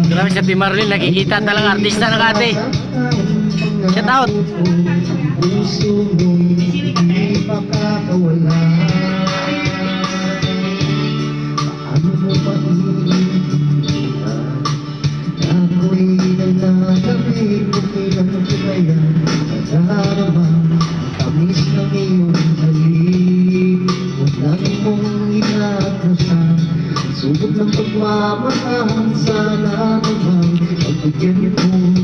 Grabe si Ate Marlene, nakikita talaga artista ng ate. Shout out. Ano mo pa ako'y nagtatamig kung kailan mo kaya nagdarama tamis ng iyong halik. Huwag lang mong inakasan subok ng pagmamahal. Sana naman pagbigyan niyo po